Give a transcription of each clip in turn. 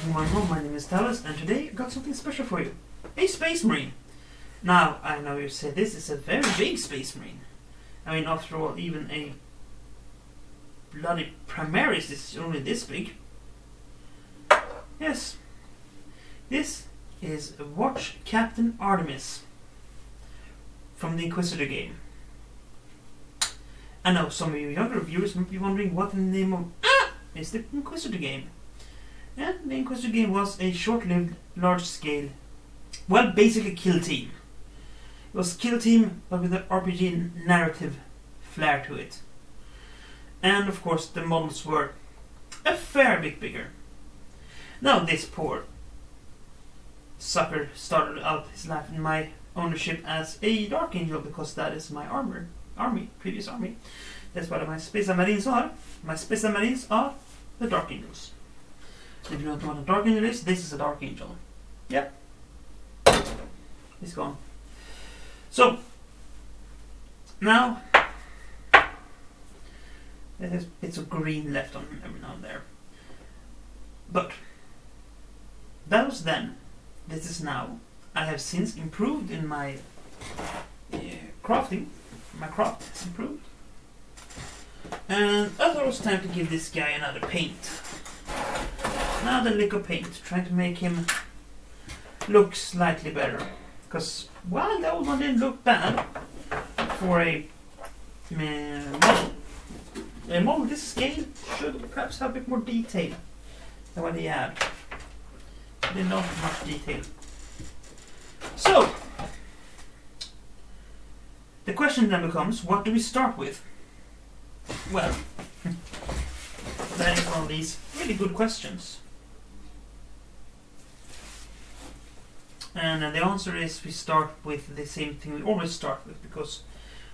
whom I know, my name is Tawess, and today I got something special for you. A Space Marine. Now, I know you say this is a very big Space Marine. I mean, after all, even a bloody Primaris is only this big. Yes. This is Watch Captain Artemis from the Inquisitor game. I know some of you younger viewers might be wondering what in the name of is the Inquisitor game. And the Inquisitor game was a short-lived, large-scale, well, basically kill team. It was kill team, but with an RPG narrative flair to it. And of course, the models were a fair bit bigger. Now, this poor sucker started out his life in my ownership as a Dark Angel because that is my previous army. That's what my Special Marines are. My Special Marines are the Dark Angels. If you don't know what a Dark Angel is, this is a Dark Angel. Yep. It's gone. So, now, there's bits of green left on him every now and there. But, that was then. This is now. I have since improved in my crafting. My craft has improved. And I thought it was time to give this guy another paint. Another lick of paint, trying to make him look slightly better. Because, well, the old one didn't look bad for a model. A model this scale should perhaps have a bit more detail than what he had. He didn't have much detail. So, the question then becomes, what do we start with? Well, that is one of these really good questions. And the answer is we start with the same thing we always start with, because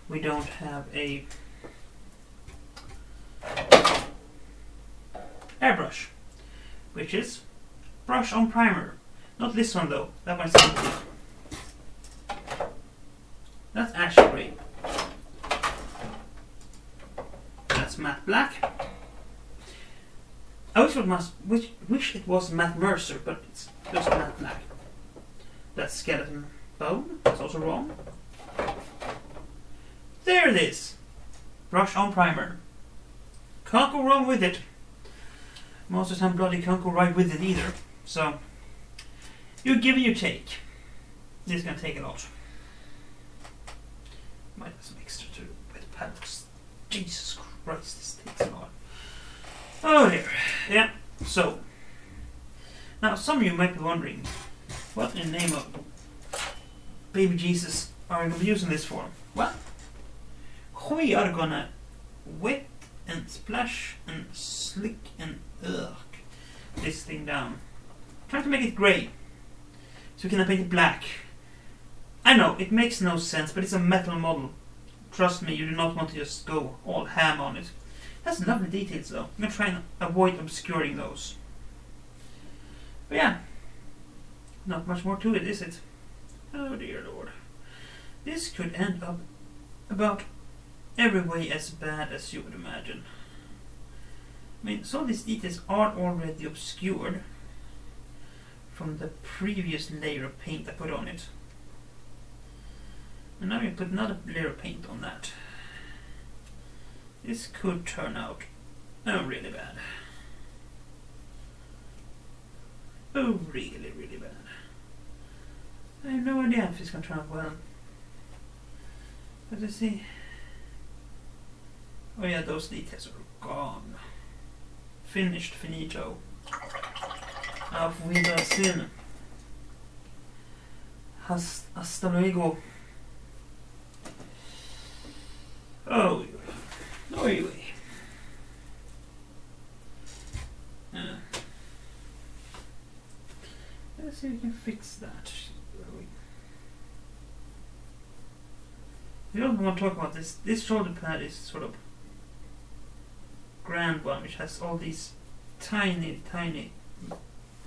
we don't have a airbrush, which is brush on primer. Not this one though, that one's empty. That's ash gray. That's matte black. I wish it was matte Mercer, but it's just matte black. That's skeleton bone. That's also wrong. There it is. Brush on primer. Can't go wrong with it. Most of the time bloody can't go right with it either. So, you give and you take. This is going to take a lot. Might have some extra to with paddles. Jesus Christ, this takes a lot. Oh dear. Yeah, so. Now, some of you might be wondering, what in the name of baby Jesus are we going to be using this for? Well, we are going to wet and splash and slick and this thing down. Trying to make it grey, so we can paint it black. I know, it makes no sense, but it's a metal model. Trust me, you do not want to just go all ham on it. It has lovely details though. I'm going to try and avoid obscuring those. But yeah, not much more to it, is it? Oh dear Lord. This could end up about every way as bad as you would imagine. I mean, some of these details are already obscured from the previous layer of paint I put on it. And now we put another layer of paint on that. This could turn out really bad. Oh, really, really bad. I have no idea if it's going to turn out well. But let's see. Oh yeah, those details are gone. Finished, finito. Auf Wiedersehen. Hasta luego. Oh, anyway. Let's see if we can fix that. We don't want to talk about this. This shoulder pad is sort of grand one, which has all these tiny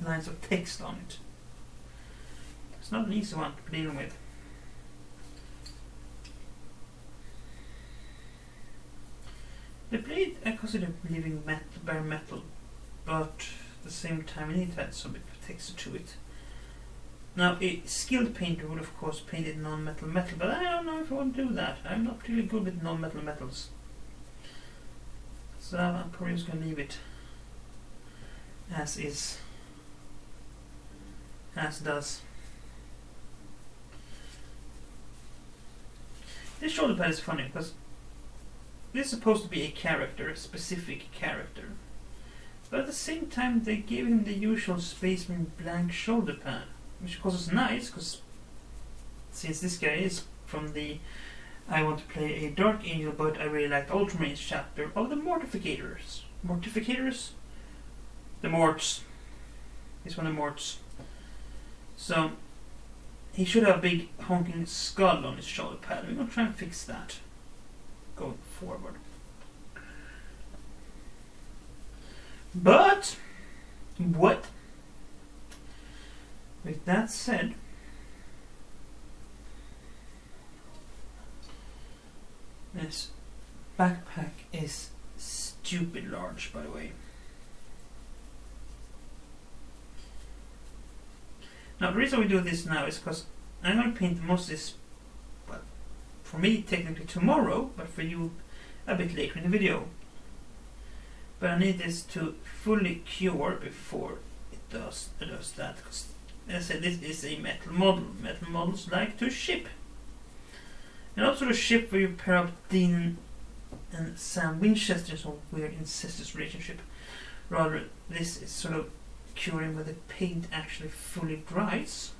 lines of text on it. It's not an easy one to deal with. The blade I consider leaving bare metal, but at the same time we need to add some bit of texture to it. Now a skilled painter would of course paint it non-metal metal, but I don't know if I want to do that. I'm not really good with non-metal metals. So I'm probably just going to leave it as is. As does. This shoulder pad is funny because this is supposed to be a character, a specific character. But at the same time they gave him the usual spaceman blank shoulder pad. Which of course is nice, because since this guy is from the I want to play a Dark Angel but I really liked Ultramarines chapter of the Mortificators. Mortificators? The Morts. He's one of the Morts. So he should have a big honking skull on his shoulder pad. We're going to try and fix that going forward. But what? With that said, this backpack is stupid large, by the way. Now the reason we do this now is because I'm going to paint most of this, well, for me technically tomorrow, but for you a bit later in the video. But I need this to fully cure before it does that, because as I said, this is a metal model. Metal models like to ship. And also to ship where you pair up Dean and Sam Winchester, some weird incestuous relationship. Rather, this is sort of curing where the paint actually fully dries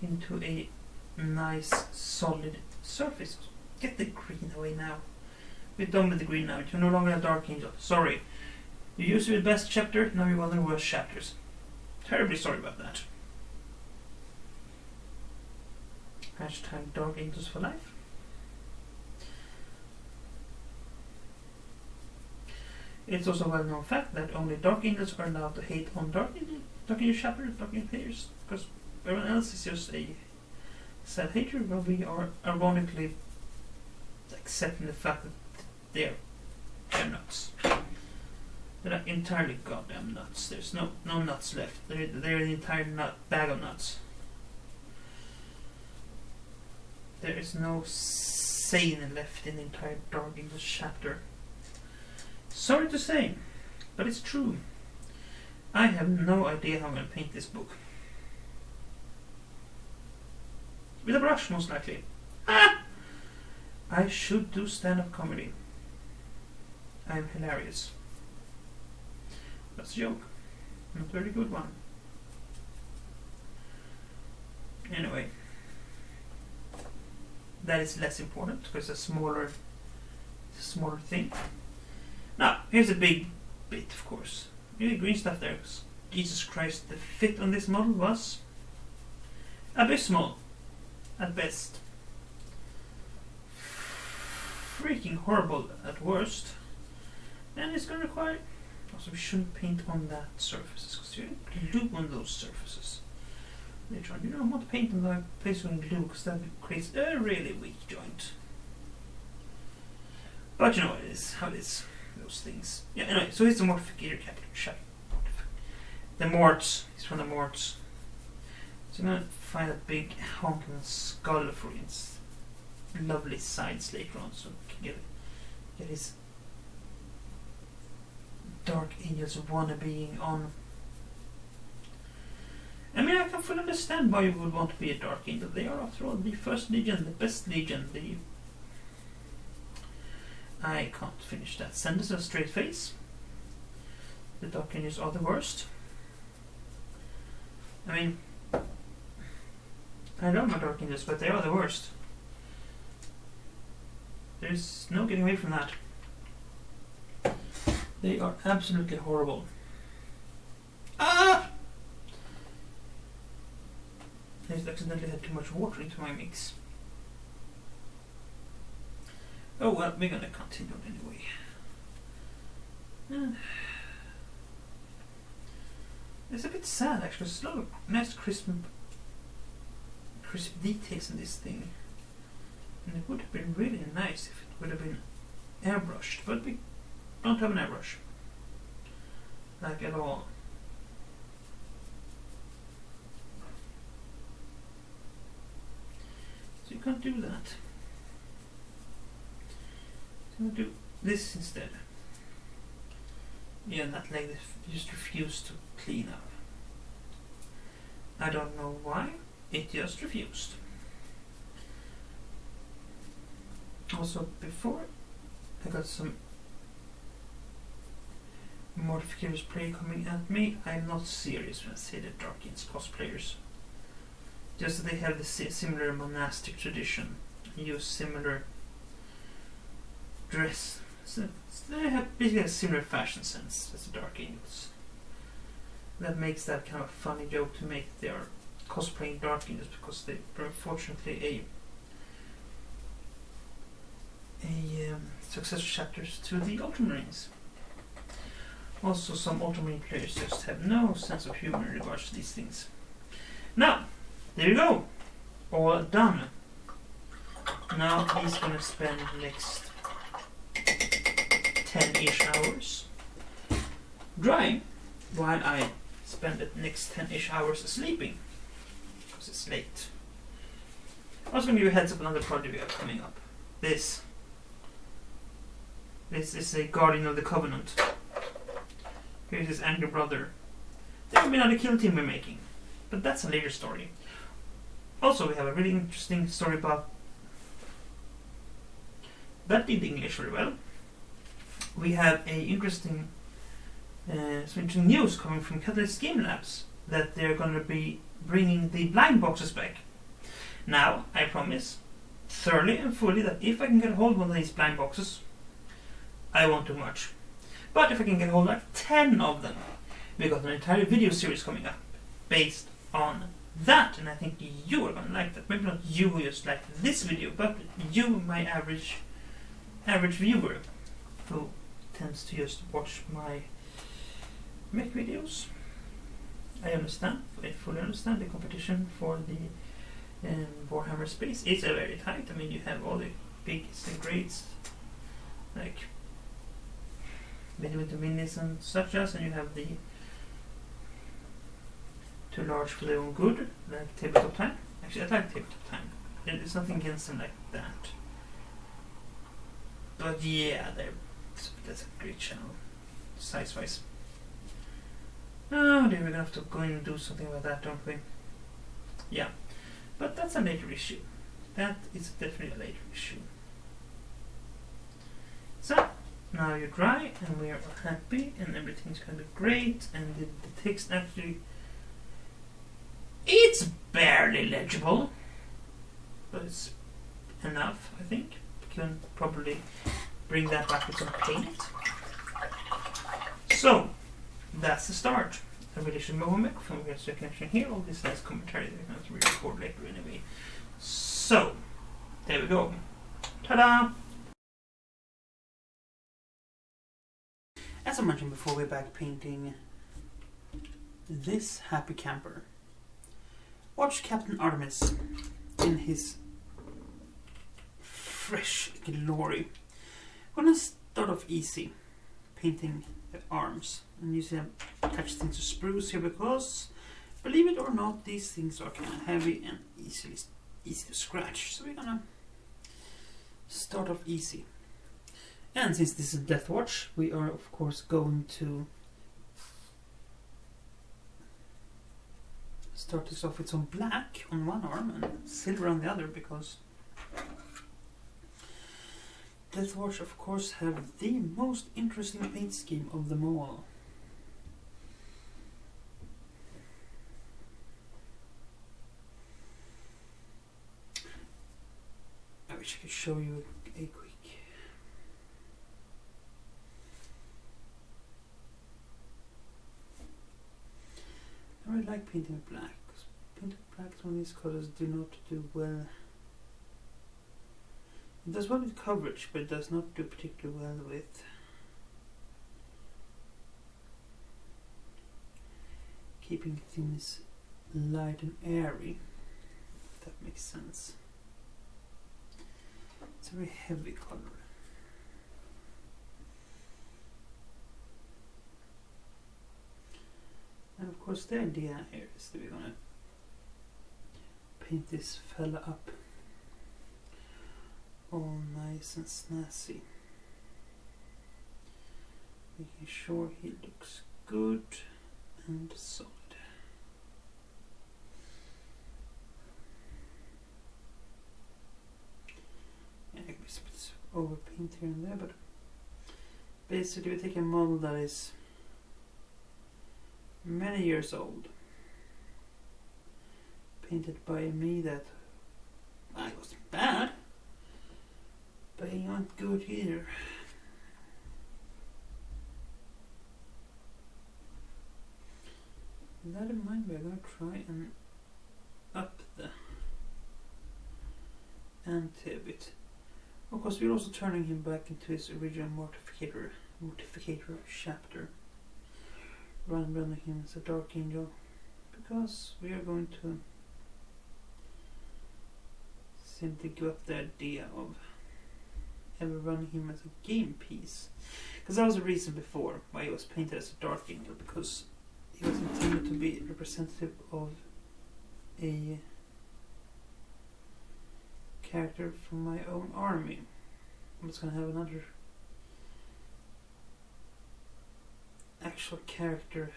into a nice solid surface. Get the green away now. We're done with the green now. You're no longer a Dark Angel. Sorry. You used to be the best chapter, now you're one of the worst chapters. Terribly sorry about that. Hashtag Dark Angels for life. It's also a well-known fact that only Dark Angels are allowed to hate on Dark Angel chapters, Dark Angel players, because everyone else is just a sad hater, but we are ironically accepting the fact that they're nuts. They're entirely goddamn nuts. There's no nuts left. They're an entire bag of nuts. There is no sane left in the entire Dark Angels chapter. Sorry to say, but it's true. I have no idea how I'm going to paint this book. With a brush, most likely. I should do stand-up comedy. I'm hilarious. That's a joke. Not a very good one. Anyway. That is less important because it's a smaller thing. Now, here's a big bit, of course. The green stuff there. Jesus Christ, the fit on this model was abysmal at best. Freaking horrible at worst. And it's going to require... Also, we shouldn't paint on that surfaces because you glue on those surfaces. Later on, you don't want to paint on the place with glue because that creates a really weak joint. But you know what it is, how it is. Those things. Yeah, anyway, so here's the Mortificator chapter. The Morts. He's from the Morts. So I'm going to find a big honking skull for his lovely sides later on so we can get his Dark Angels wannabeing on. I mean, I can fully understand why you would want to be a Dark Angel. They are, after all, the first legion, the best legion. I can't finish that sentence with a straight face. The Dark Angels are the worst. I mean, I love my Dark Angels, but they are the worst. There's no getting away from that. They are absolutely horrible. Ah! I just accidentally had too much water into my mix. Oh well, we're gonna continue anyway. It's a bit sad actually. There's a lot of nice crisp details in this thing. And it would have been really nice if it would have been airbrushed, but we don't have an airbrush. like at all. So you can't do that. So I'm gonna do this instead. Yeah, that leg just refused to clean up. I don't know why, it just refused. Also, before I got some modificators play coming at me, I'm not serious when I say that Darkins cosplayers. Just that they have the similar monastic tradition, use similar dress. So they have basically a similar fashion sense as the Dark Angels. That makes that kind of funny joke to make they are cosplaying Dark Angels, because they were unfortunately a successor chapters to the Ultramarines. Also, some Ultramarine players just have no sense of humor in regards to these things. Now, there you go, all done. Now he's gonna spend the next 10-ish hours drying, while I spend the next 10-ish hours sleeping, because it's late. I was going to give you a heads up on another project we have coming up. This is a Guardian of the Covenant. Here's his angry brother. There will be another kill team we're making, but that's a later story. Also, we have a really interesting story about that did English very well. We have some interesting news coming from Catalyst Game Labs that they're going to be bringing the blind boxes back. Now, I promise, thoroughly and fully, that if I can get a hold of one of these blind boxes, I won't do much. But if I can get a hold of 10 of them, we got an entire video series coming up based on that, and I think you are going to like that. Maybe not you who just like this video, but you, my average viewer, who tends to just watch my make videos. I fully understand the competition for the Warhammer space. It's a very tight. I mean, you have all the bigs and greats, like millimeter minis and such as, and you have the too large for their own good, like Tabletop Time. Actually, I like Tabletop Time. There's nothing against them like that. But yeah, that's a great channel, size-wise. Oh dear, we're gonna have to go in and do something about that, don't we? Yeah, but that's a later issue. That is definitely a later issue. So, now you're dry, and we are happy, and everything's gonna be great, and the text actually... It's barely legible, but it's enough, I think. We can probably bring that back with some paint. So, that's the start. I really should move back from here so connection here. All this nice commentary that we're going to re-record later anyway. So, there we go. Ta-da! As I mentioned before, we're back painting this happy camper. Watch Captain Artemis in his fresh glory. I'm gonna start off easy, painting the arms. And you see I attach things to spruce here because, believe it or not, these things are kind of heavy and easy to scratch. So we're gonna start off easy. And since this is Deathwatch, we are of course going to start this off with some black on one arm and silver on the other, because Deathwatch of course have the most interesting paint scheme of them all. I wish I could show you a quick... I really like painting with black, because painting with black is one of these colors do not do well. It does well with coverage, but it does not do particularly well with keeping things light and airy, if that makes sense. It's a very heavy color. course, the idea here is that we're gonna paint this fella up all nice and snazzy, making sure he looks good and solid. Yeah, I guess it's overpaint here and there, but basically we take a model that is many years old, painted by me that it wasn't bad, but it wasn't good either. With that in mind, we're going to try and up the ante a bit. Of course, we're also turning him back into his original mortificator chapter, running him as a dark angel, because we are going to simply give up the idea of ever running him as a game piece, because that was the reason before why he was painted as a dark angel, because he was intended to be representative of a character from my own army. I was going to have another actual character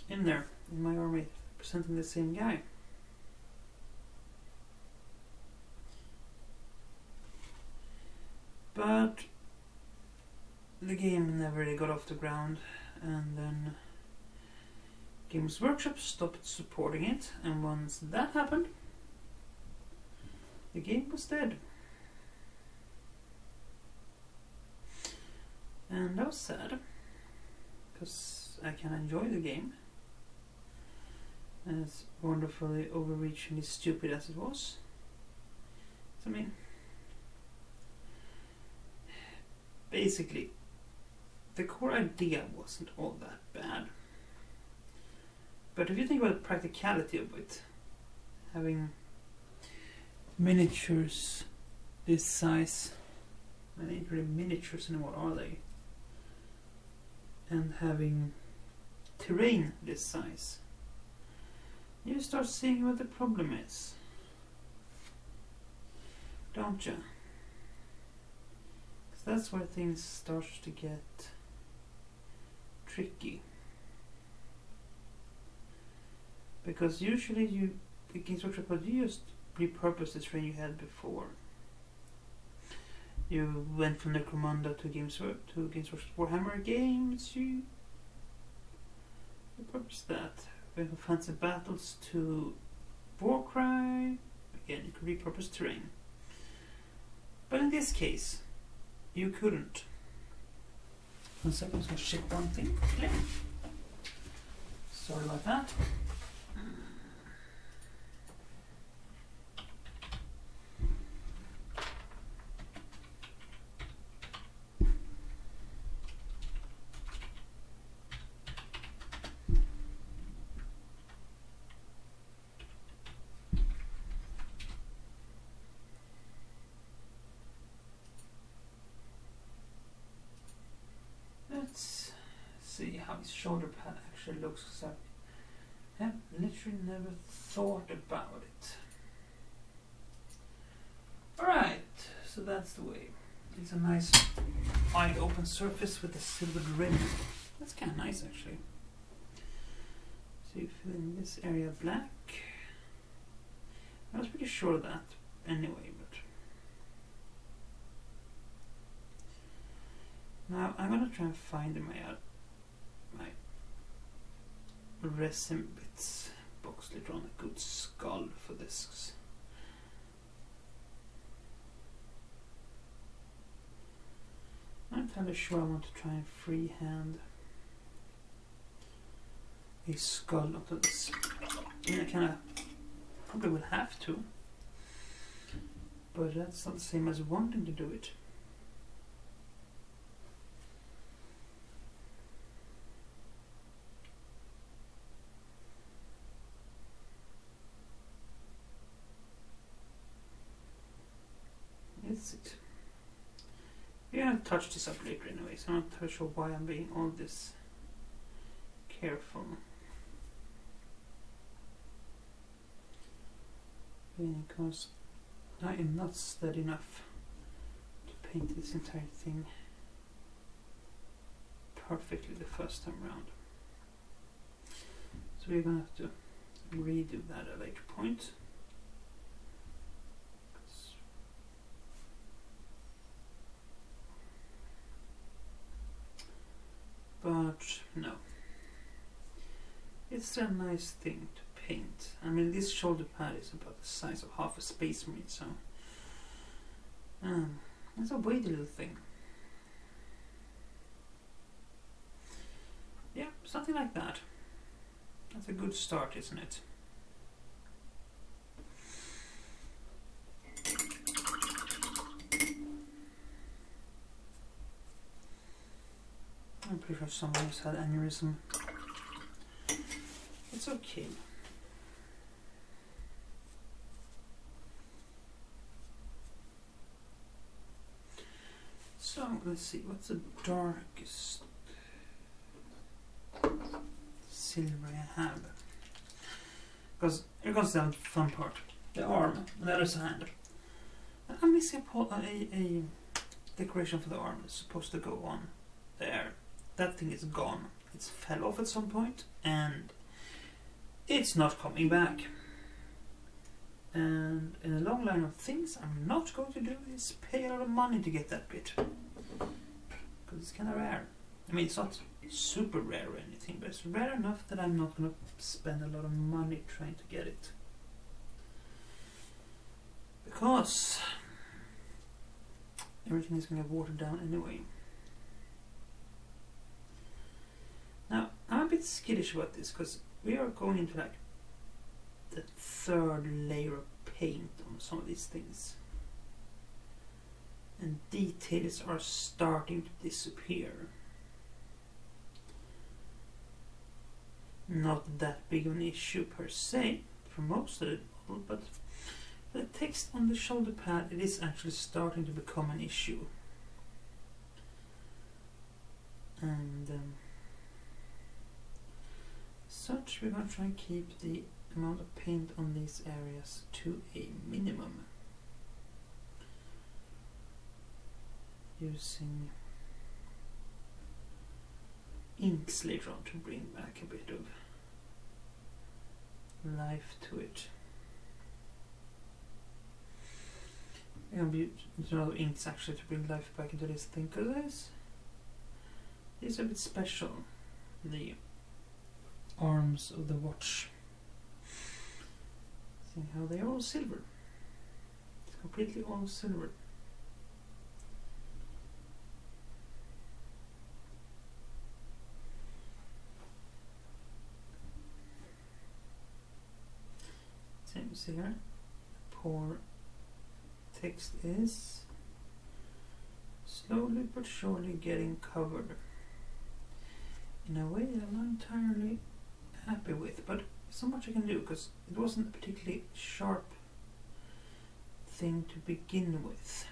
in there in my army representing the same guy. But the game never really got off the ground, and then Games Workshop stopped supporting it, and once that happened, the game was dead. And that was sad, because I can enjoy the game, as wonderfully overreachingly stupid as it was. So, I mean, basically, the core idea wasn't all that bad. But if you think about the practicality of it, having miniatures this size, and ain't really miniatures anymore, are they? And having terrain this size, you start seeing what the problem is, don't you? Because that's where things start to get tricky. Because usually the Games Workshop, you just repurpose the terrain you had before. You went from Necromunda to Games Workshop Warhammer games, you repurpose that. Went from Fancy Battles to Warcry, again you could repurpose terrain. But in this case, you couldn't. 1 second, I'm just going to check one thing. Sorry about that. Let's see how his shoulder pad actually looks, because I have literally never thought about it. Alright, so that's the way. It's a nice wide open surface with a silvered rim. That's kind of nice actually. So you fill in this area black. I was pretty sure of that anyway, but now I'm gonna try and find my resin bits box later on, a good skull for this. I'm not entirely sure I want to try and freehand a skull onto this. I mean, I kinda probably will have to, but that's not the same as wanting to do it. We're gonna touch this up later anyway, so I'm not entirely sure why I'm being all this careful. Because I am not steady enough to paint this entire thing perfectly the first time around. So we're gonna have to redo that at a later point. But no, it's a nice thing to paint. I mean, this shoulder pad is about the size of half a Space Marine, so it's a weighty little thing. Yeah, something like that. That's a good start, isn't it? I'm pretty sure someone has had aneurysm. It's okay. So let's see, what's the darkest silver I have? Because here comes the fun part. The arm on the other side. I'm missing a decoration for the arm that's supposed to go on there. That thing is gone. It's fell off at some point and it's not coming back. And in a long line of things I'm not going to do is pay a lot of money to get that bit. Because it's kind of rare. I mean, it's not super rare or anything, but it's rare enough that I'm not going to spend a lot of money trying to get it. Because everything is going to get watered down anyway. Now, I'm a bit skittish about this because we are going into like the third layer of paint on some of these things. And details are starting to disappear. Not that big of an issue per se for most of it, but the text on the shoulder pad, it is actually starting to become an issue. And such, we're going to try and keep the amount of paint on these areas to a minimum. Using inks later on to bring back a bit of life to it. I'm going to be using a lot of inks actually to bring life back into this thing, because this is a bit special. The arms of the watch. See how they are all silver. It's completely all silver. Same as here. Poor text is slowly but surely getting covered in a way that I'm not entirely happy with, but so much I can do because it wasn't a particularly sharp thing to begin with.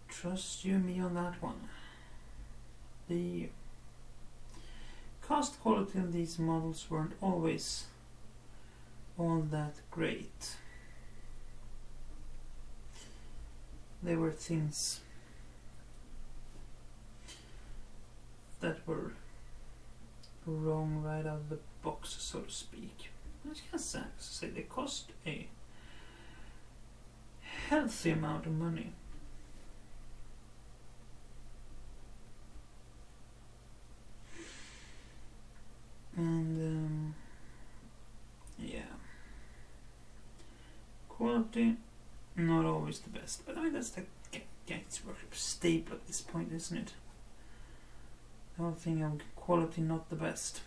Trust you me on that one. The cast quality of these models weren't always all that great. There were things that were wrong right out of the box, so to speak. I can say they cost a healthy amount of money. And yeah, quality not always the best, but I mean that's the Gates Workshop staple at this point, isn't it? The whole thing of quality not the best.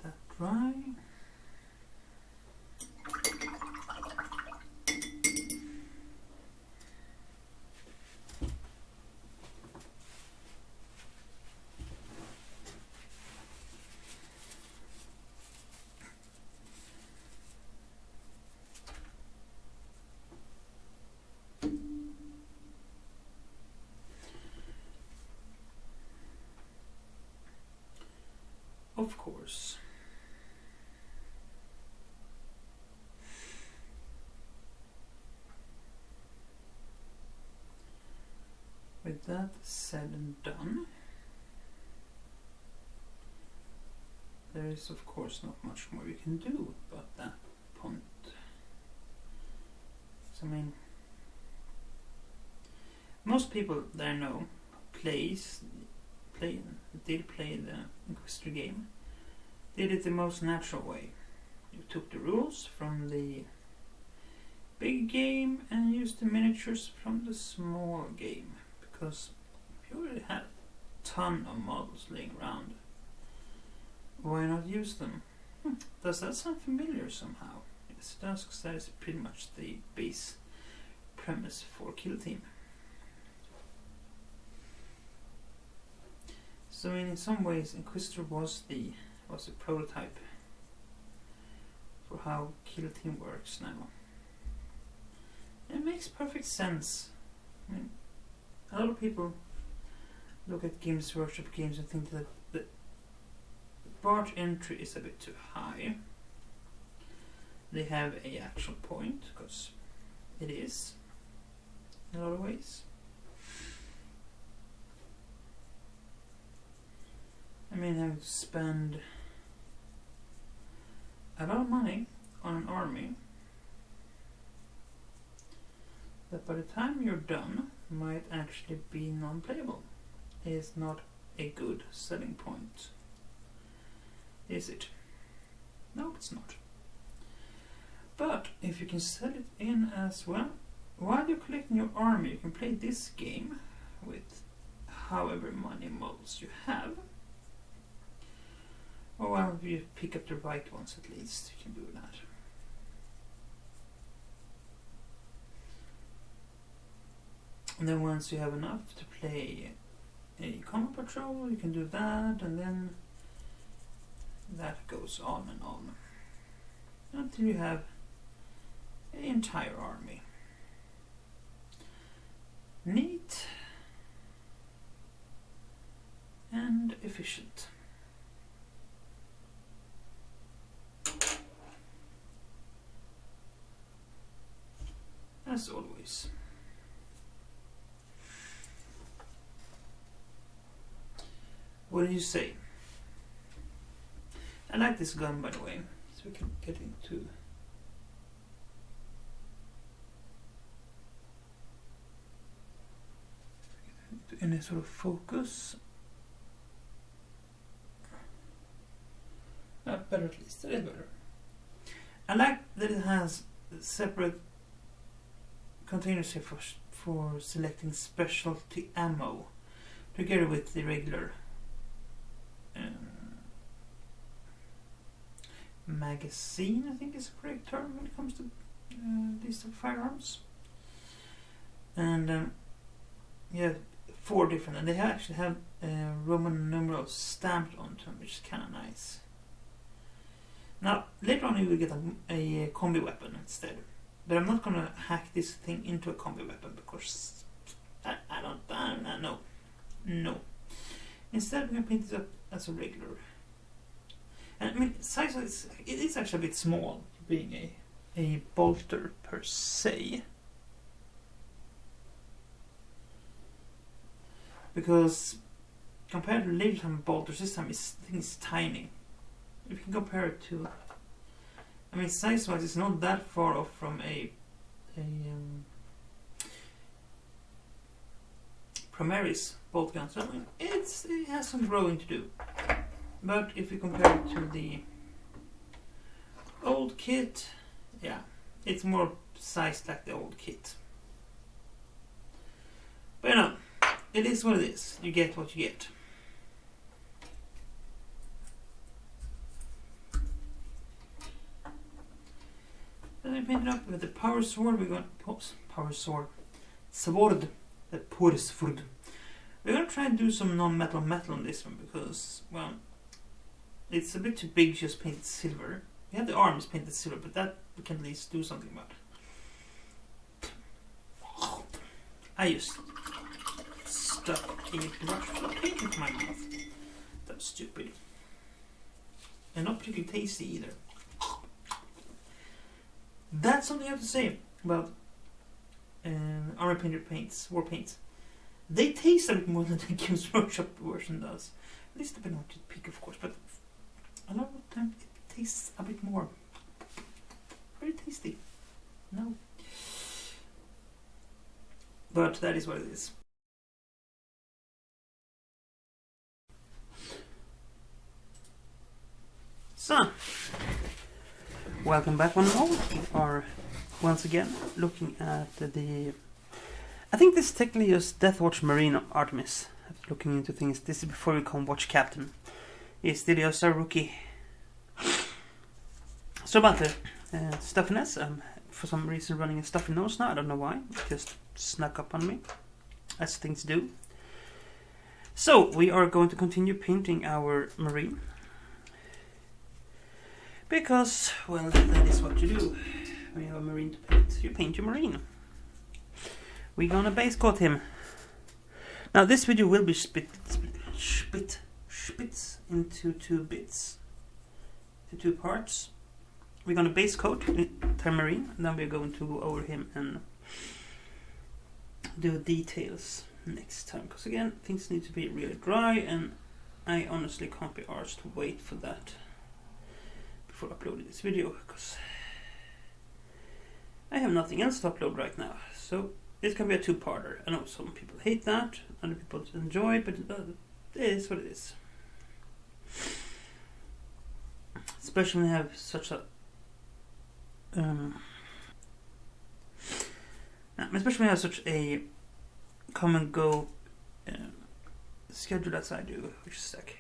Let that dry. of course. With that said and done, there is of course not much more we can do about that point. So, I mean, most people that I know did play the Inquisitor game, did it the most natural way. You took the rules from the big game and used the miniatures from the small game, because if you already had a ton of models laying around, why not use them? Does that sound familiar somehow? Yes, it does, because that is pretty much the base premise for Kill Team. So, I mean, in some ways, Inquisitor was a prototype for how Kill Team works now. It makes perfect sense. I mean, a lot of people look at Games Workshop games and think that the bar entry is a bit too high. They have a actual point, because it is in a lot of ways. I mean, having to spend a lot of money on an army that by the time you're done might actually be non-playable is not a good selling point, is it? No, it's not. But if you can sell it in as well, while you're collecting your army, you can play this game with however many models you have. Or well, if you pick up the right ones at least, you can do that. And then once you have enough to play a combat patrol, you can do that, and then that goes on and on until you have an entire army. Neat and efficient. As always. What do you say? I like this gun, by the way, so we can get into any sort of focus. Better at least. That is better. I like that it has separate containers here for selecting specialty ammo, together with the regular magazine, I think is the correct term when it comes to these type of firearms. And yeah, 4 different, and they actually have Roman numerals stamped onto them, which is kind of nice. Now later on you will get a combi weapon instead, but I'm not gonna hack this thing into a combi weapon because I don't know. No. Instead, we're going to paint this up as a regular. And I mean, size-wise, it is actually a bit small, being a bolter per se. Because compared to later time bolters, this time the thing is tiny. If you can compare it to, I mean, size-wise, it's not that far off from a Primaris bolt gun. So I mean, it has some growing to do. But if you compare it to the old kit, yeah, it's more sized like the old kit. But you know, it is what it is. You get what you get. Then I painted up with the power sword. We're going to power sword. Sword. The poor sword. We're going to try and do some non-metal metal on this one because, well, it's a bit too big just painted silver. We have the arms painted silver, but that we can at least do something about. I just stuck a brush of paint into my mouth. That was stupid. and not particularly tasty either. That's something I have to say about our painted paints, war paints. They taste a bit more than the Games Workshop version does. At least depending on what you pick, of course, but a lot of the time it tastes a bit more. Very tasty. No. But that is what it is. So, welcome back one and all. We are once again looking at the... I think this is technically just Deathwatch Marine Artemis. Looking into things. This is before we come watch Captain. It's still just a rookie. So about the stuffiness. For some reason running a stuffy nose now. I don't know why. It just snuck up on me. As things do. So, we are going to continue painting our Marine. Because, well, that is what you do when you have a Marine to paint. You paint your Marine. We're gonna base coat him. Now this video will be spits into two bits. To two parts. We're gonna base coat the Marine, and then we're going to go over him and do details next time. Because again, things need to be really dry, and I honestly can't be arsed to wait for that before uploading this video, because I have nothing else to upload right now. So this can be a two-parter. I know some people hate that, other people enjoy it, but it is what it is. Especially when you have such a come and go schedule as I do, which is like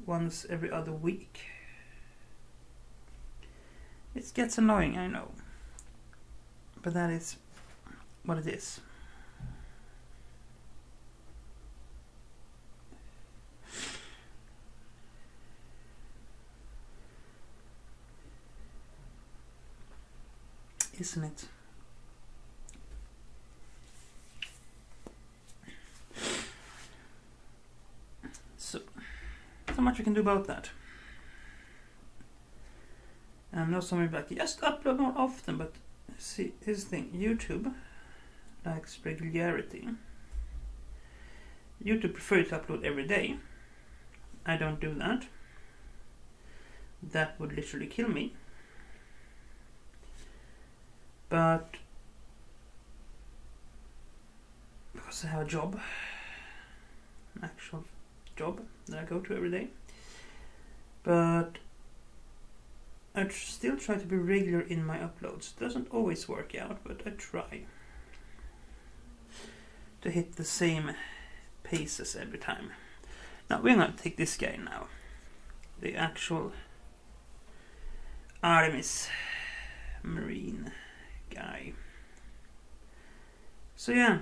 once every other week. It gets annoying, I know, but that is what it is. Isn't it? So much we can do about that. I know some of you like, just upload more often, but see, here's the thing, YouTube likes regularity. YouTube prefers to upload every day. I don't do that. That would literally kill me. But because I have a job, an actual job that I go to every day, but I still try to be regular in my uploads. Doesn't always work out, but I try to hit the same paces every time. Now we're going to take this guy now, the actual Artemis Marine guy. So yeah,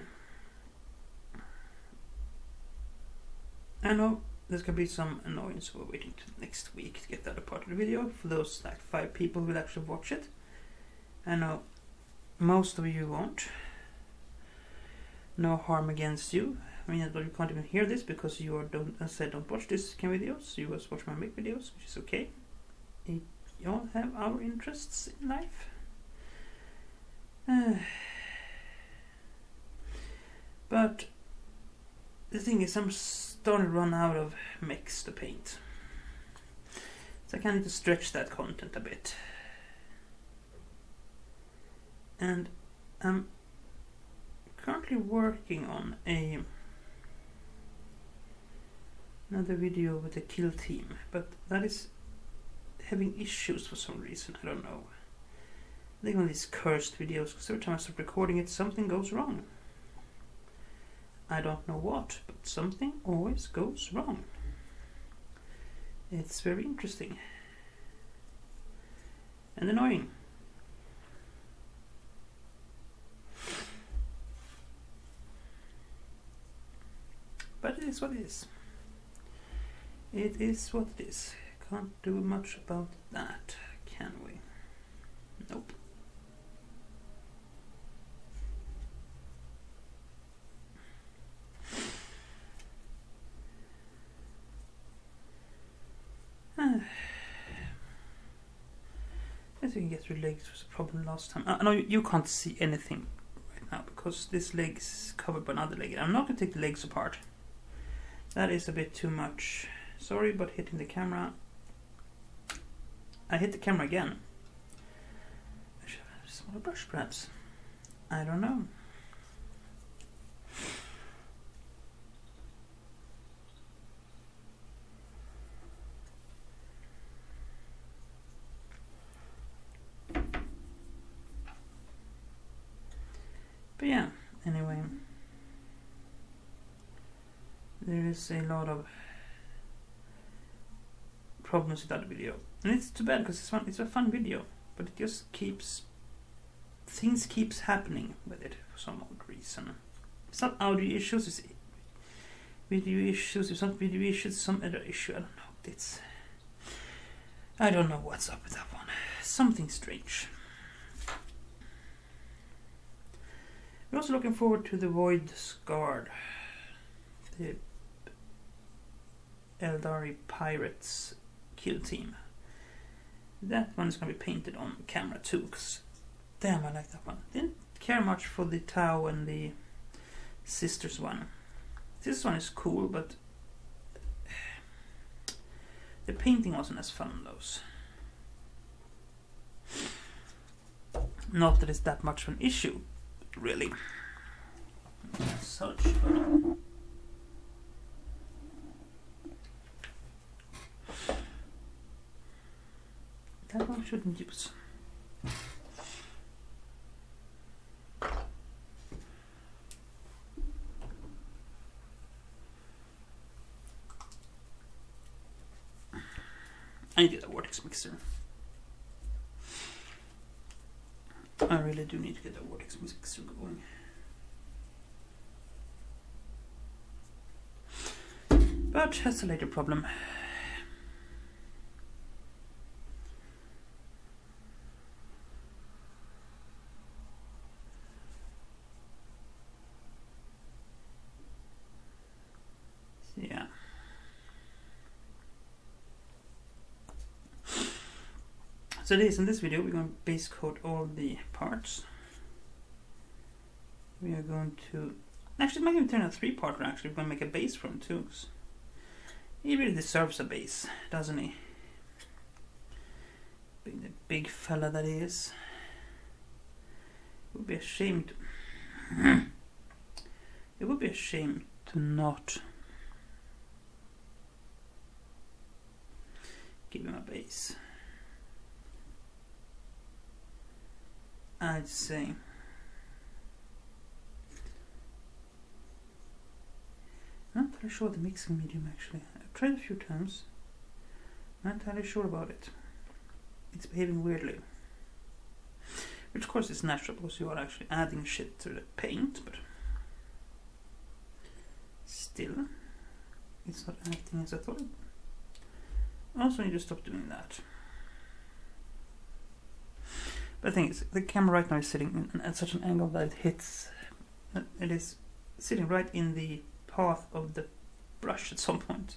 I know there's gonna be some annoyance. We're waiting to next week to get the other part of the video. For those like 5 people who will actually watch it, I know most of you won't. No harm against you. I mean, you can't even hear this because you are don't watch this kind of videos. You just watch my make videos, which is okay. You all have our interests in life. But the thing is, I'm starting to run out of mechs to paint, so I kind of need to stretch that content a bit. And I'm currently working on another video with a kill team, but that is having issues for some reason. I don't know. I think on these cursed videos, because every time I start recording it, something goes wrong. I don't know what, but something always goes wrong. It's very interesting and annoying. But it is what it is. It is what it is. Can't do much about that, can we? Nope. if you can get through legs was a problem last time. I know you can't see anything right now because this leg is covered by another leg. I'm not going to take the legs apart. That is a bit too much. Sorry, but hitting the camera. I hit the camera again. I should have a smaller brush perhaps. I don't know. But yeah, anyway, there is a lot of problems with that video, and it's too bad because it's a fun video, but it just things keeps happening with it for some odd reason. It's not audio issues, it's video issues. It's not video issues, it's some other issue. I don't know what's up with that one. Something strange. We're also looking forward to the Void Scarred, the Eldari Pirates kill team. That one is going to be painted on camera too, because damn, I like that one. Didn't care much for the Tau and the Sisters one. This one is cool, but the painting wasn't as fun on those. Not that it's that much of an issue, really. As such, but that one shouldn't use. I need a vortex mixer. I really do need to get a vortex mixer going. But that's a later problem. Yeah. So in this video we're going to base coat all the parts. We are going to actually make him turn a 3-parter. Actually, we're going to make a base for him too. He really deserves a base, doesn't he? Being the big fella that he is. It would be a shame to it would be a shame to not give him a base. I'd say I'm not entirely sure the mixing medium actually. I've tried a few times. I'm not entirely sure about it. It's behaving weirdly. Which of course is natural because you are actually adding shit to the paint, but still it's not acting as I thought it. Also need to stop doing that. But the thing is, the camera right now is sitting at such an angle that it is sitting right in the path of the brush at some point.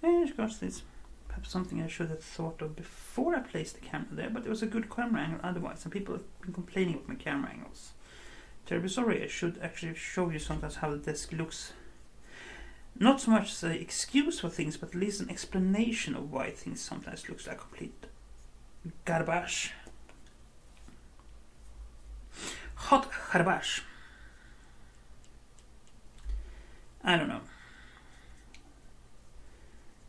And of course, this perhaps something I should have thought of before I placed the camera there, but it was a good camera angle otherwise, and people have been complaining about my camera angles. Terribly sorry, I should actually show you sometimes how the desk looks. Not so much an excuse for things, but at least an explanation of why things sometimes looks like complete garbage. Hot garbage. I don't know.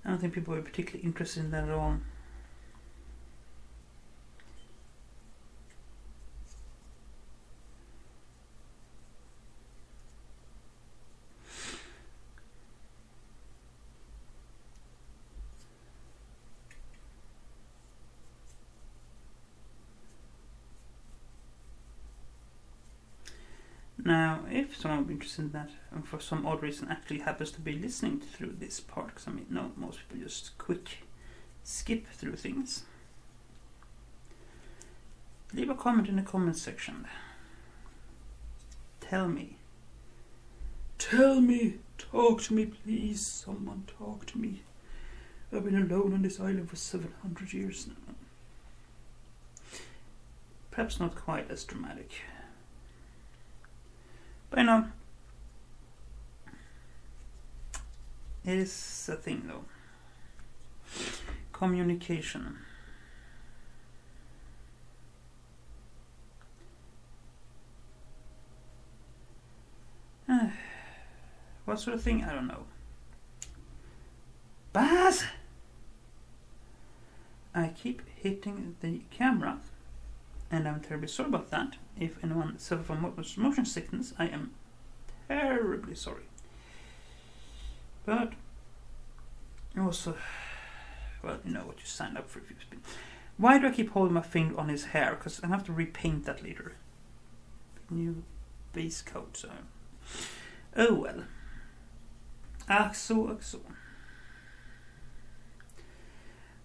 I don't think people are particularly interested in that at all. Now, if someone would be interested in that, and for some odd reason actually happens to be listening through this part, because I mean, no, most people just quick skip through things, leave a comment in the comment section. Tell me, talk to me please, someone talk to me. I've been alone on this island for 700 years now. Perhaps not quite as dramatic. But you know, it is a thing though. Communication. What sort of thing? I don't know. Baz! I keep hitting the camera, and I'm terribly sorry about that. If anyone suffers from motion sickness, I am terribly sorry. But also, well, you know what you signed up for if you've been. Why do I keep holding my finger on his hair? Because I have to repaint that later. New base coat, so. Oh well. Ack så.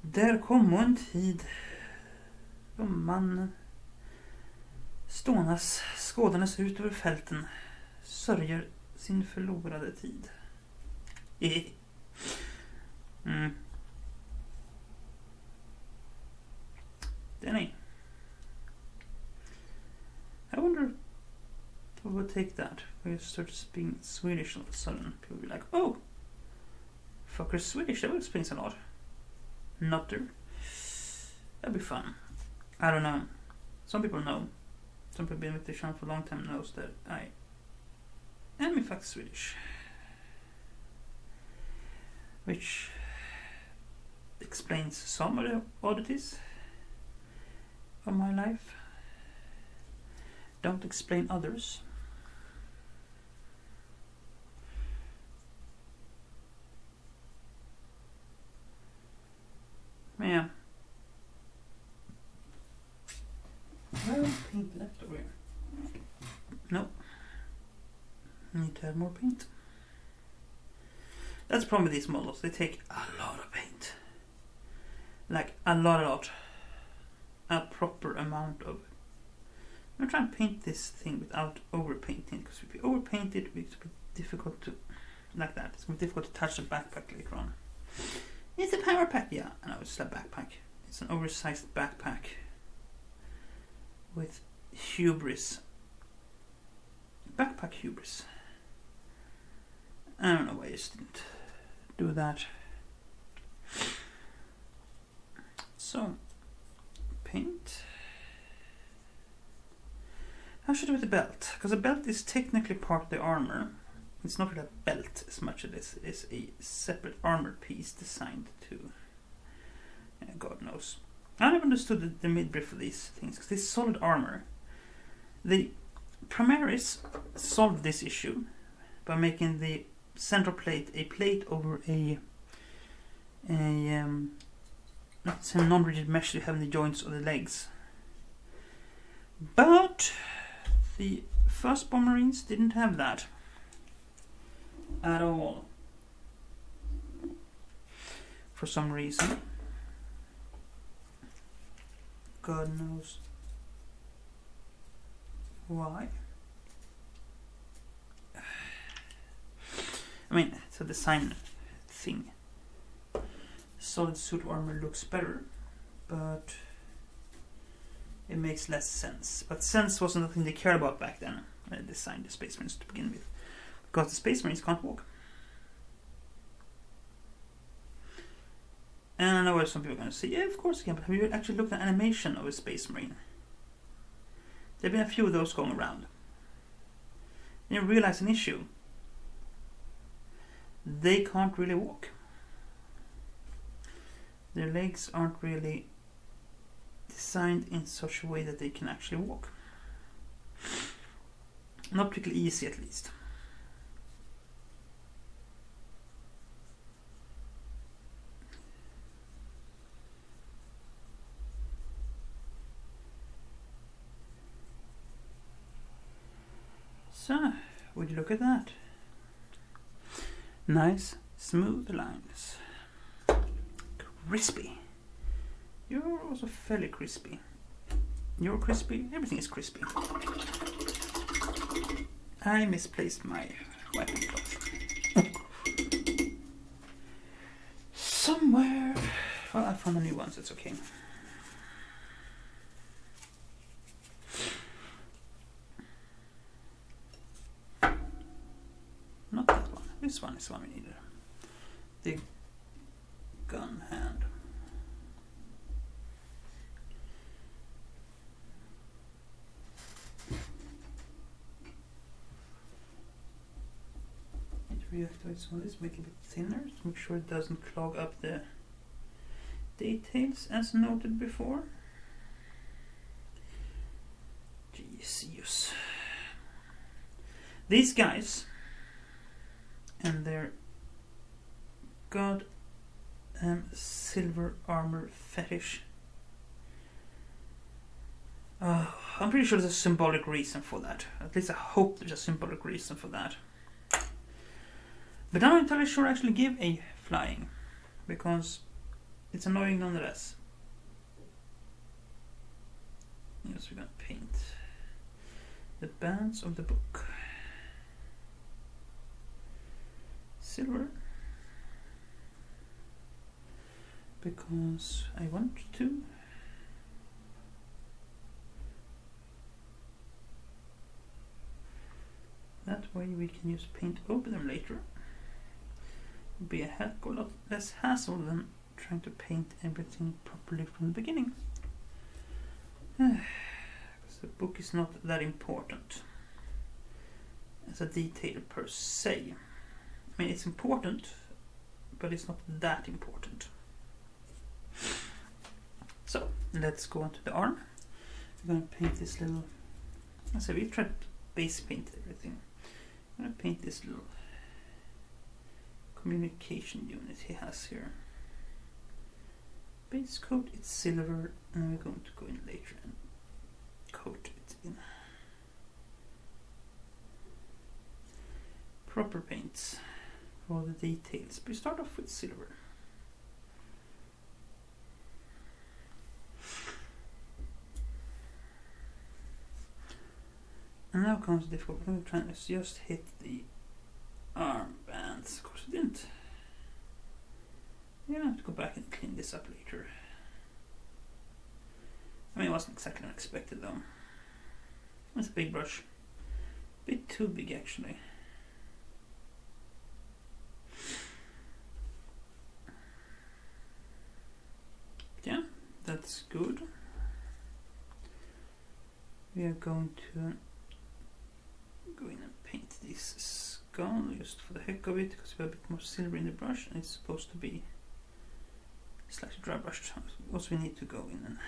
Där kom en tid då man skådandes ut över fälten, sörjer sin förlorade tid. Den är. I wonder who would take that. When you start speaking Swedish all of a sudden, people will be like, oh, fucker Swedish, that explains a lot. Nutter. That'd be fun. I don't know. Some people know. Some people been with the channel for a long time knows that I am in fact Swedish. Which explains some of the oddities of my life. Don't explain others. Yeah. Well, paint left over here. No. Need to add more paint. That's the problem with these models. They take a lot of paint. Like a lot. A proper amount of. I'm trying to paint this thing without overpainting, because if you overpaint it, it's a bit difficult to, like that. It's going to be difficult to touch the backpack later on. It's a power pack, yeah. I know it's a backpack. It's an oversized backpack with hubris. Backpack hubris. I don't know why I just didn't do that. So, paint. How should I do with the belt? Because the belt is technically part of the armor. It's not really a belt as much as it is a separate armor piece designed to, God knows. I never understood the midriff of these things, because this solid armor, the Primaris solved this issue by making the central plate a plate over a not a non-rigid mesh you have in the joints of the legs. But the first bomb marines didn't have that at all, for some reason. God knows why. I mean, it's a design thing. Solid suit armor looks better, but it makes less sense. But sense wasn't the thing they cared about back then when they designed the Space Marines to begin with. Because the Space Marines can't walk. And I know where some people are going to say, yeah, of course you can, but have you actually looked at animation of a Space Marine? There have been a few of those going around. And you realize an issue. They can't really walk. Their legs aren't really designed in such a way that they can actually walk. Not particularly easy, at least. So, would you look at that? Nice, smooth lines. Crispy. You're also fairly crispy. You're crispy. Everything is crispy. I misplaced my wiping cloth. Somewhere. Well, I found a new one, so it's okay. this one is the one we needed. The gun hand. Reactivate some of this, make it a bit thinner to make sure it doesn't clog up the details as noted before. Jesus. These guys and their god silver armor fetish. I'm pretty sure there's a symbolic reason for that. At least I hope there's a symbolic reason for that. But I'm not entirely sure I actually give a flying, because it's annoying nonetheless. Yes, we're gonna paint the bands of the book. Silver. Because I want to. That way we can use paint over them later. Be a heck of a lot less hassle than trying to paint everything properly from the beginning. Because the book is not that important as a detail per se. I mean, it's important, but it's not that important. So, let's go on to the arm. We're going to paint this little... So we've tried to base paint everything. I'm going to paint this little communication unit he has here. Base coat, it's silver, and we're going to go in later and coat it in. Proper paints for all the details, but we start off with silver. And now comes the difficult. We're going to try and just hit the arm bands. Of course, I didn't. Yeah, I have to go back and clean this up later. I mean, it wasn't exactly unexpected though. It's a big brush. A bit too big actually. Yeah, that's good. We are going to go in and paint this skull just for the heck of it, because we have a bit more silver in the brush and it's supposed to be slightly dry brushed. Also, we need to go in and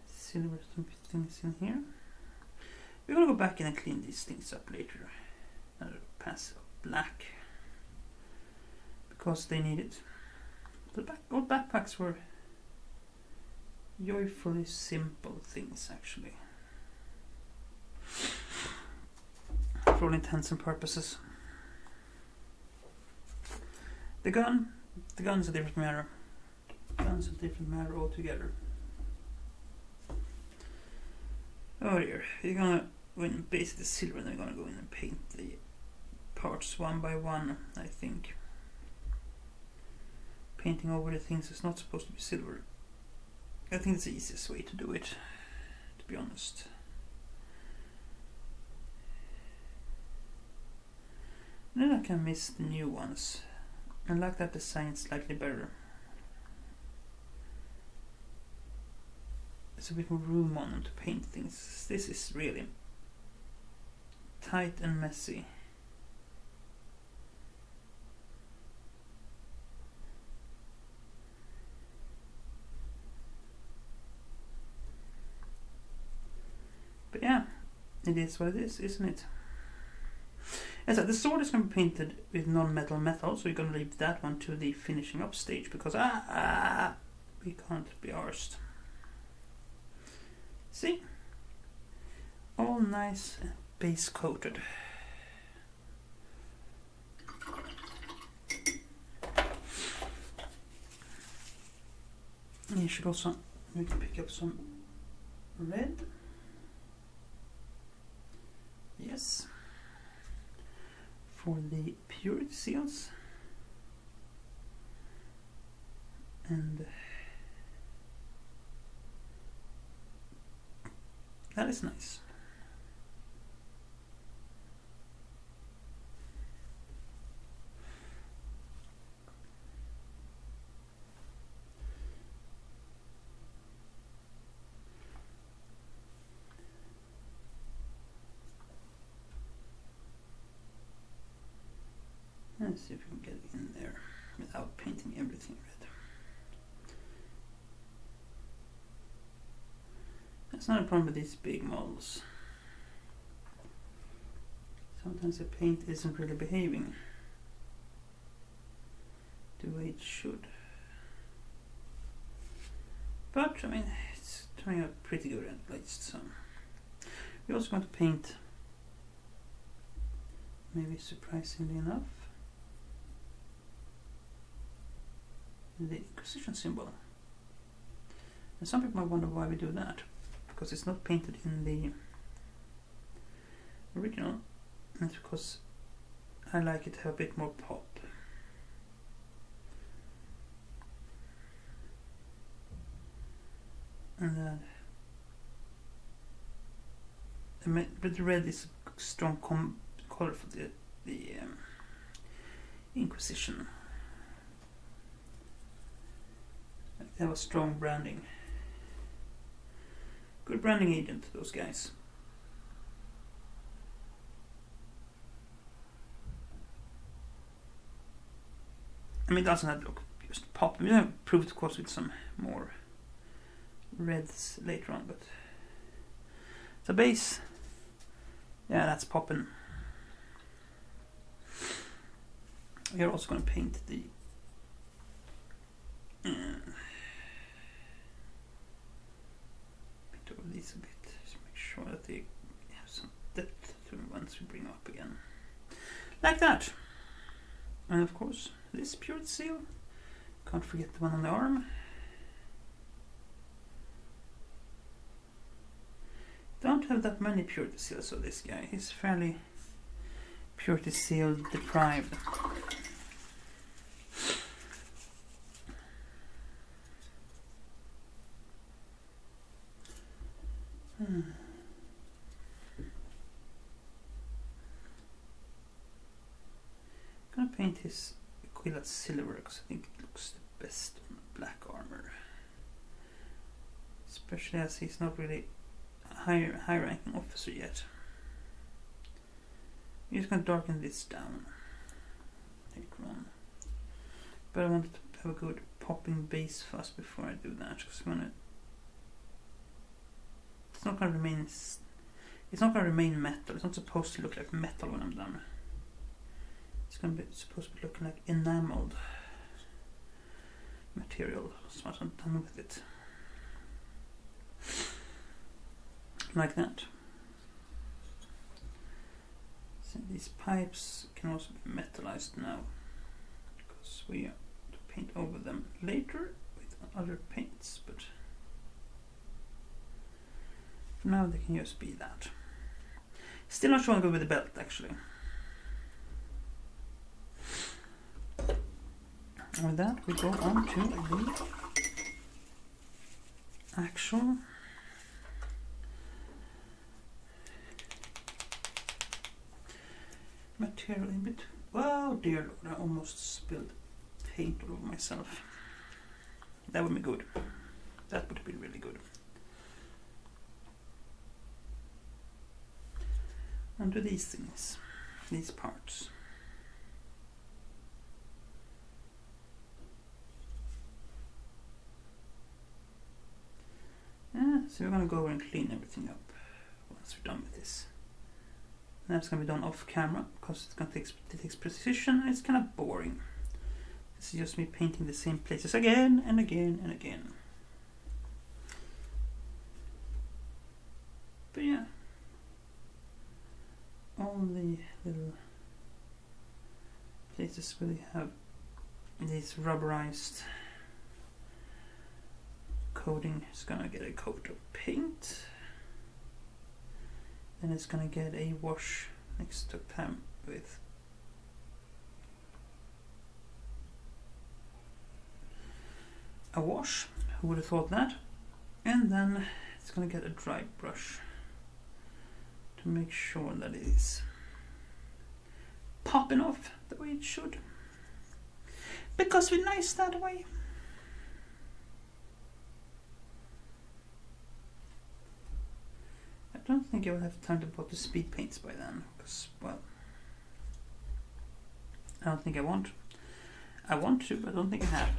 silver some things in here. We're gonna go back in and clean these things up later. Another pass of black because they need it. The old backpacks were joyfully simple things actually. For all intents and purposes. The gun's a different matter. Gun's a different matter altogether. Oh dear, we're gonna go in and base the silver and then we're gonna go in and paint the parts one by one, I think. Painting over the things that's not supposed to be silver. I think it's the easiest way to do it, to be honest. And then I can miss the new ones. I like that design slightly better. There's a bit more room on them to paint things. This is really tight and messy. But yeah, it is what it is, isn't it? As I said, the sword is going to be painted with non-metal metal, so we're going to leave that one to the finishing up stage because we can't be arsed. See? All nice and base coated. You should also we can pick up some red. Yes. For the purity seals. And that is nice. Let's see if we can get it in there without painting everything red. That's not a problem with these big models. Sometimes the paint isn't really behaving the way it should. But, I mean, it's turning out pretty good at least. So we're also going to paint, maybe surprisingly enough, the Inquisition symbol. And some people might wonder why we do that, because it's not painted in the original. And it's because I like it to have a bit more pop. And but the red is a strong color for the Inquisition. They have a strong branding. Good branding agent, those guys. I mean, it doesn't have to look just pop. We're going to prove it, of course, with some more reds later on, but the base, yeah, that's popping. We're also going to paint the paint over these a bit, just make sure that they have some depth to them once we bring them up again, like that. And of course, this purity seal. Can't forget the one on the arm. Don't have that many purity seals, so this guy is fairly purity seal deprived. Gonna paint his Aquila silver because I think it looks the best on black armor, especially as he's not really a high ranking officer yet. I'm just gonna darken this down later on, but I wanted to have a good popping base first before I do that, because it's not gonna remain metal. It's not supposed to look like metal when I'm done. It's supposed to be looking like enameled material as much as I'm done with it. Like that. So these pipes can also be metallized now, because we are to paint over them later with other paints, but for now they can just be that. Still not sure I'll go with the belt, actually. And with that, we go on to the actual material in bit. Oh dear Lord, I almost spilled paint all over myself. That would be good. That would be really good. Onto these things, these parts. Yeah, so we're going to go over and clean everything up once we're done with this. And that's going to be done off camera because it's going to take precision and it's kind of boring. This is just me painting the same places again and again and again. But yeah, all the little places where they have these rubberized coating is gonna get a coat of paint, then it's gonna get a wash next to Pam with a wash. Who would have thought that? And then it's gonna get a dry brush to make sure that it is popping off the way it should, because we're nice that way. I don't think I will have time to put the speed paints by then, because, well, I don't think I want. I want to, but I don't think I have.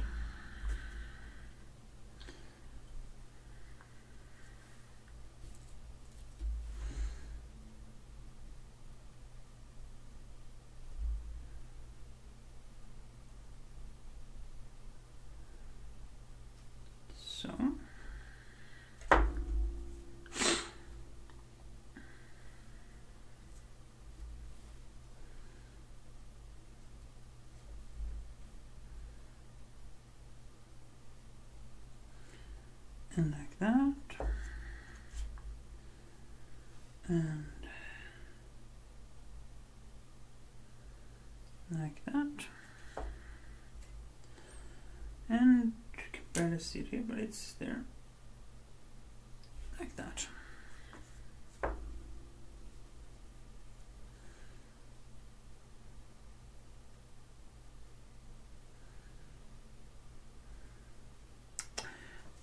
So. And like that. And like that. And you can barely see it here, but it's there. Like that.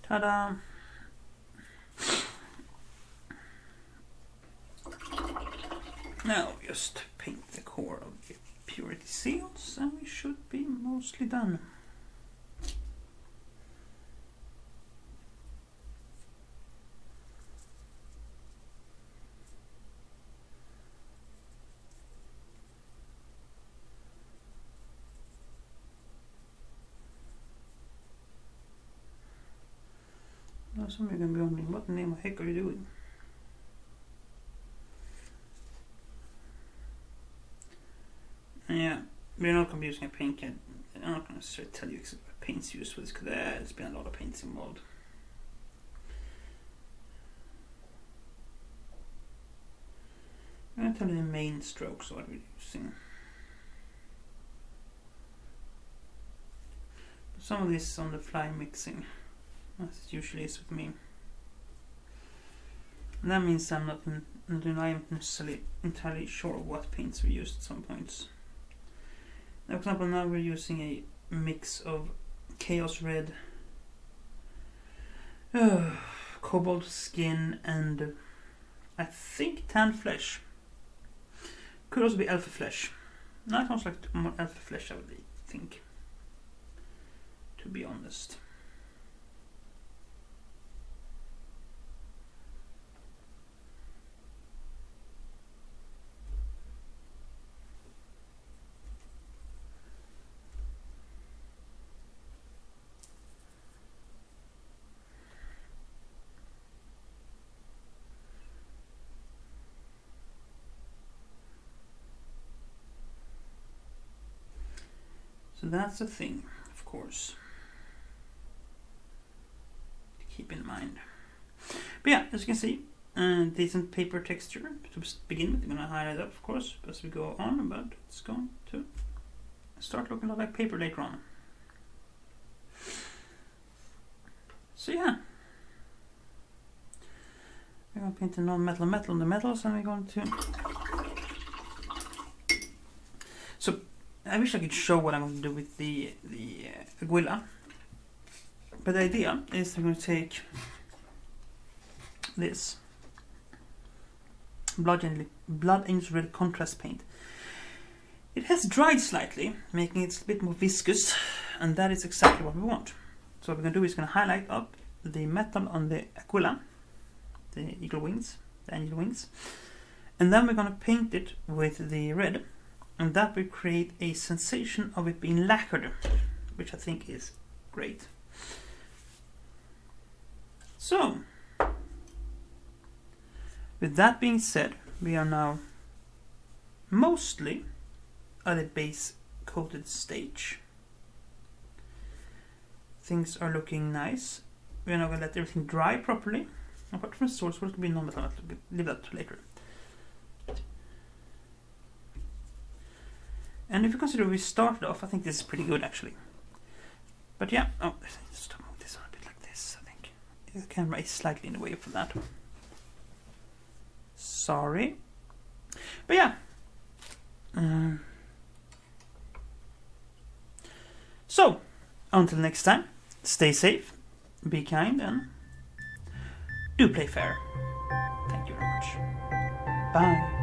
Ta-da! Now just paint the core of the purity seals and we should be mostly done. Now some of you are going to be wondering, what the name of heck are you doing? Yeah, we're not going to be using a paint kit. I'm not going to tell you exactly what paint's used for this because there's been a lot of paints involved. I'm going to tell you the main strokes of what we're using. But some of this is on the fly mixing, as it usually is with me. And that means I'm not necessarily entirely sure of what paints we used at some points. For example, now we're using a mix of Chaos Red, Cobalt Skin, and I think Tan Flesh. Could also be Alpha Flesh. That sounds like more Alpha Flesh, I would think, to be honest. So that's a thing, of course, to keep in mind. But yeah, as you can see, decent paper texture to begin with. I'm going to highlight up, of course, as we go on, but it's going to start looking a lot like paper later on. So yeah, we're going to paint the non-metal metal on the metals, and we're going to... So I wish I could show what I'm going to do with the Aguila, but the idea is I'm going to take this Blood Angel Red contrast paint. It has dried slightly, making it a bit more viscous, and that is exactly what we want. So what we're going to do is going to highlight up the metal on the Aquila, the eagle wings, the angel wings, and then we're going to paint it with the red. And that will create a sensation of it being lacquered, which I think is great. So, with that being said, we are now mostly at a base coated stage. Things are looking nice. We're now going to let everything dry properly. Apart from the source, what will be non-metal, leave that to later. And if you consider we started off, I think this is pretty good actually. But yeah, oh, just move this on a bit like this, I think. The camera is slightly in the way for that. Sorry. But yeah. So, until next time, stay safe, be kind, and do play fair. Thank you very much. Bye.